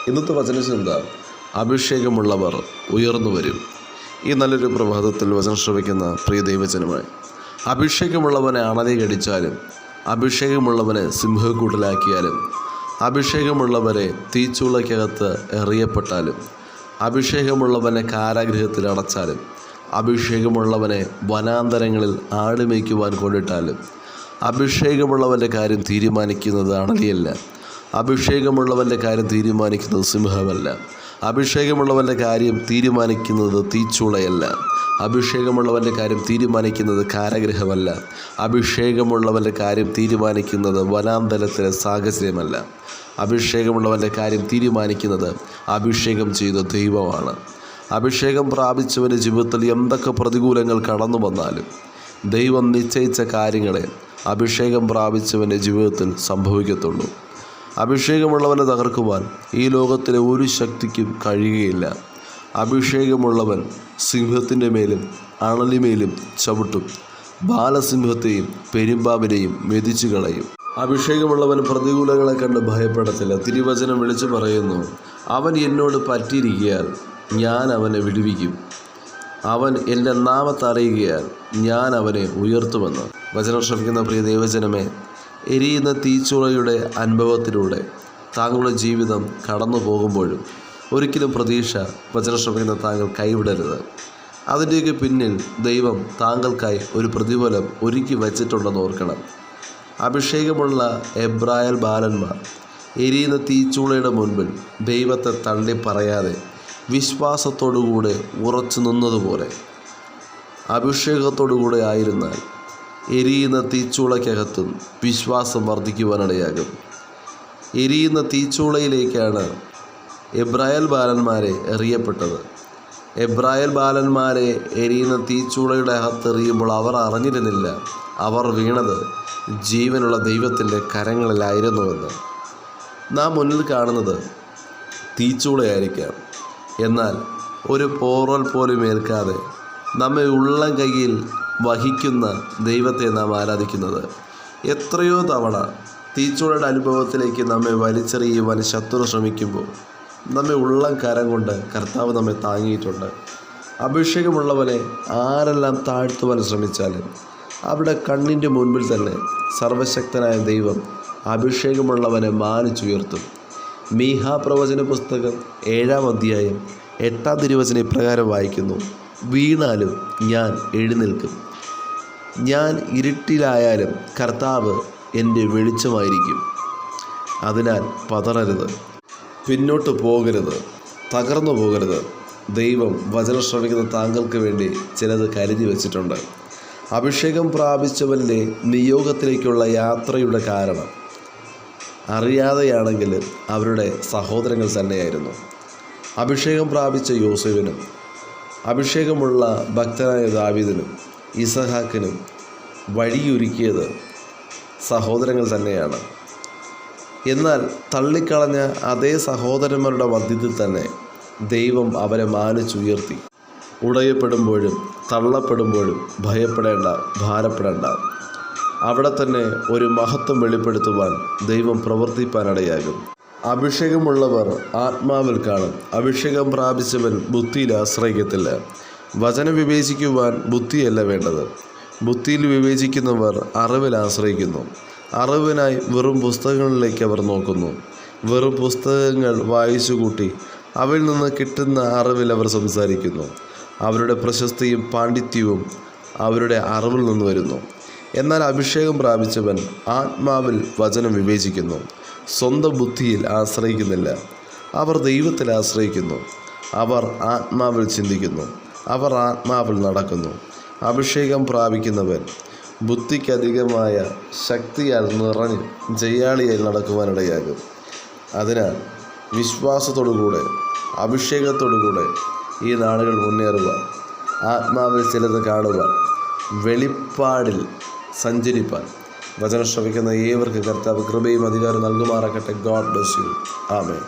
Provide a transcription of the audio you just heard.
ഇന്നത്തെ വചനചിന്ത, അഭിഷേകമുള്ളവർ ഉയർന്നു വരും. ഈ നല്ലൊരു പ്രഭാതത്തിൽ വചനം ശ്രവിക്കുന്ന പ്രിയ ദൈവജനമായി, അഭിഷേകമുള്ളവനെ അണലി കടിച്ചാലും, അഭിഷേകമുള്ളവനെ സിംഹക്കൂട്ടിലാക്കിയാലും, അഭിഷേകമുള്ളവരെ തീച്ചൂളയ്ക്കകത്ത് എറിയപ്പെട്ടാലും, അഭിഷേകമുള്ളവനെ കാരാഗൃഹത്തിൽ അടച്ചാലും, അഭിഷേകമുള്ളവനെ വനാന്തരങ്ങളിൽ ആടുമേയ്ക്കുവാൻ കൊണ്ടിട്ടാലും, അഭിഷേകമുള്ളവൻ്റെ കാര്യം തീരുമാനിക്കുന്നത് അണലിയല്ല, അഭിഷേകമുള്ളവൻ്റെ കാര്യം തീരുമാനിക്കുന്നത് സിംഹമല്ല, അഭിഷേകമുള്ളവൻ്റെ കാര്യം തീരുമാനിക്കുന്നത് തീച്ചൂളയല്ല, അഭിഷേകമുള്ളവൻ്റെ കാര്യം തീരുമാനിക്കുന്നത് കാരാഗൃഹമല്ല, അഭിഷേകമുള്ളവൻ്റെ കാര്യം തീരുമാനിക്കുന്നത് വനാന്തരത്തിലെ സാഹചര്യമല്ല, അഭിഷേകമുള്ളവൻ്റെ കാര്യം തീരുമാനിക്കുന്നത് അഭിഷേകം ചെയ്ത ദൈവമാണ്. അഭിഷേകം പ്രാപിച്ചവൻ്റെ ജീവിതത്തിൽ എന്തൊക്കെ പ്രതികൂലങ്ങൾ കടന്നു വന്നാലും ദൈവം നിശ്ചയിച്ച കാര്യങ്ങളെ അഭിഷേകം പ്രാപിച്ചവൻ്റെ ജീവിതത്തിൽ സംഭവിക്കത്തുള്ളൂ. അഭിഷേകമുള്ളവനെ തകർക്കുവാൻ ഈ ലോകത്തിലെ ഒരു ശക്തിക്കും കഴിയുകയില്ല. അഭിഷേകമുള്ളവൻ സിംഹത്തിൻ്റെ മേലും അണലിമേലും ചവിട്ടും, ബാലസിംഹത്തെയും പെരുമ്പാമ്പിനെയും മെതിച്ചു കളയും. അഭിഷേകമുള്ളവൻ പ്രതികൂലങ്ങളെ കണ്ട് ഭയപ്പെടത്തില്ല. തിരുവചനം വിളിച്ചു പറയുന്നു, അവൻ എന്നോട് പറ്റിയിരിക്കയാൽ ഞാൻ അവനെ വിടുവിക്കും, അവൻ എൻ്റെ നാമത്തെ അറിയുകയാൽ ഞാൻ അവനെ ഉയർത്തുമെന്ന്. വചനം ശ്രമിക്കുന്ന പ്രിയ ദൈവജനമേ, എരിയുന്ന തീച്ചുളയുടെ അനുഭവത്തിലൂടെ താങ്കളുടെ ജീവിതം കടന്നു പോകുമ്പോഴും ഒരിക്കലും പ്രതീക്ഷ വചനം ശ്രമിക്കുന്ന താങ്കൾ കൈവിടരുത്. അതിൻ്റെയൊക്കെ പിന്നിൽ ദൈവം താങ്കൾക്കായി ഒരു പ്രതിഫലം ഒരുക്കി വച്ചിട്ടുണ്ടെന്ന് ഓർക്കണം. അഭിഷേകമുള്ള എബ്രായൽ ബാലന്മാർ എരിയുന്ന തീച്ചൂളയുടെ മുൻപിൽ ദൈവത്തെ തള്ളി പറയാതെ വിശ്വാസത്തോടുകൂടെ ഉറച്ചു നിന്നതുപോലെ അഭിഷേകത്തോടുകൂടെ ആയിരുന്നാൽ എരിയുന്ന തീച്ചൂളയ്ക്കകത്തും വിശ്വാസം വർദ്ധിക്കുവാനിടയാകും. എരിയുന്ന തീച്ചൂളയിലേക്കാണ് എബ്രായൽ ബാലന്മാരെ എറിയപ്പെട്ടത്. എബ്രായൽ ബാലന്മാരെ എരിയുന്ന തീച്ചൂളയുടെ അകത്തെറിയുമ്പോൾ അവർ അറിഞ്ഞിരുന്നില്ല അവർ വീണത് ജീവനുള്ള ദൈവത്തിൻ്റെ കരങ്ങളിലായിരുന്നുവെന്ന്. നാം മുന്നിൽ കാണുന്നത് തീച്ചൂളയായിരിക്കാം, എന്നാൽ ഒരു പോറൽ പോലും ഏൽക്കാതെ നമ്മെ ഉള്ളം കൈയിൽ വഹിക്കുന്ന ദൈവത്തെ നാം ആരാധിക്കുന്നത്. എത്രയോ തവണ തീച്ചൂളയുടെ അനുഭവത്തിലേക്ക് നമ്മെ വലിച്ചെറിയുവാൻ ശത്രു ശ്രമിക്കുമ്പോൾ നമ്മെ ഉള്ളം കരം കൊണ്ട് കർത്താവ് നമ്മെ താങ്ങിയിട്ടുണ്ട്. അഭിഷേകമുള്ളവനെ ആരെല്ലാം താഴ്ത്തുവാൻ ശ്രമിച്ചാലും അവിടെ കണ്ണിൻ്റെ മുൻപിൽ തന്നെ സർവശക്തനായ ദൈവം അഭിഷേകമുള്ളവനെ മാനിച്ചുയർത്തും. മീഹ പ്രവചന പുസ്തകം 7-ാം അധ്യായം 8-ാം തിരുവചനം ഇപ്രകാരം വായിക്കുന്നു, വീണാലും ഞാൻ എഴുന്നേൽക്കും, ഞാൻ ഇരുട്ടിലായാലും കർത്താവ് എൻ്റെ വെളിച്ചമായിരിക്കും. അതിനാൽ പതറരുത്, പിന്നോട്ട് പോകരുത്, തകർന്നു പോകരുത്. ദൈവം വചനം ശ്രവിക്കുന്ന താങ്കൾക്ക് വേണ്ടി ചിലത് കരുതി വച്ചിട്ടുണ്ട്. അഭിഷേകം പ്രാപിച്ചവൻ്റെ നിയോഗത്തിലേക്കുള്ള യാത്രയുടെ കാരണം അറിയാതെയാണെങ്കിൽ അവരുടെ സഹോദരങ്ങൾ തന്നെയായിരുന്നു. അഭിഷേകം പ്രാപിച്ച യോസേഫിനും അഭിഷേകമുള്ള ഭക്തനായ ദാവീദിനും ഇസഹാക്കിനും വഴിയൊരുക്കിയത് സഹോദരങ്ങൾ തന്നെയാണ്. എന്നാൽ തള്ളിക്കളഞ്ഞ അതേ സഹോദരന്മാരുടെ മധ്യത്തിൽ തന്നെ ദൈവം അവരെ മാനിച്ചുയർത്തി. ഉടയപ്പെടുമ്പോഴും തള്ളപ്പെടുമ്പോഴും ഭയപ്പെടേണ്ട, ഭാരപ്പെടേണ്ട. അവിടെ തന്നെ ഒരു മഹത്വം വെളിപ്പെടുത്തുവാൻ ദൈവം പ്രവർത്തിപ്പാനിടയാകും. അഭിഷേകമുള്ളവർ ആത്മാവിൽ കാണും. അഭിഷേകം പ്രാപിച്ചവൻ ബുദ്ധിയിൽ ആശ്രയിക്കത്തില്ല. വചനം വിവേചിക്കുവാൻ ബുദ്ധിയല്ല വേണ്ടത്, ബുദ്ധിയിൽ വിവേചിക്കുന്നവർ അറിവിൽ ആശ്രയിക്കുന്നു. അറിവിനായി വെറും പുസ്തകങ്ങളിലേക്ക് അവർ നോക്കുന്നു. വെറും പുസ്തകങ്ങൾ വായിച്ചുകൂട്ടി അവയിൽ നിന്ന് കിട്ടുന്ന അറിവിൽ അവർ സംസാരിക്കുന്നു. അവരുടെ പ്രശസ്തിയും പാണ്ഡിത്യവും അവരുടെ അറിവിൽ നിന്ന് വരുന്നു. എന്നാൽ അഭിഷേകം പ്രാപിച്ചവൻ ആത്മാവിൽ വചനം വിവേചിക്കുന്നു. സ്വന്തം ബുദ്ധിയിൽ ആശ്രയിക്കുന്നില്ല, അവർ ദൈവത്തിൽ ആശ്രയിക്കുന്നു. അവർ ആത്മാവിൽ ചിന്തിക്കുന്നു, അവർ ആത്മാവിൽ നടക്കുന്നു. അഭിഷേകം പ്രാപിക്കുന്നവൻ ബുദ്ധിക്കധികമായ ശക്തിയാൽ നിറഞ്ഞ് ജയാളിയായി നടക്കുവാനിടയാകും. അതിനാൽ വിശ്വാസത്തോടുകൂടെ അഭിഷേകത്തോടുകൂടെ ഈ നാളുകൾ മുന്നേറുവാൻ, ആത്മാവിൽ ചിലത് കാണുവാൻ, വെളിപ്പാടിൽ സഞ്ചരിപ്പാൻ വചനം ശ്രവിക്കുന്ന ഏവർക്കും കർത്താവ് കൃപയും അധികാരം നൽകുമാറാകട്ടെ. God bless you. ആമേൻ.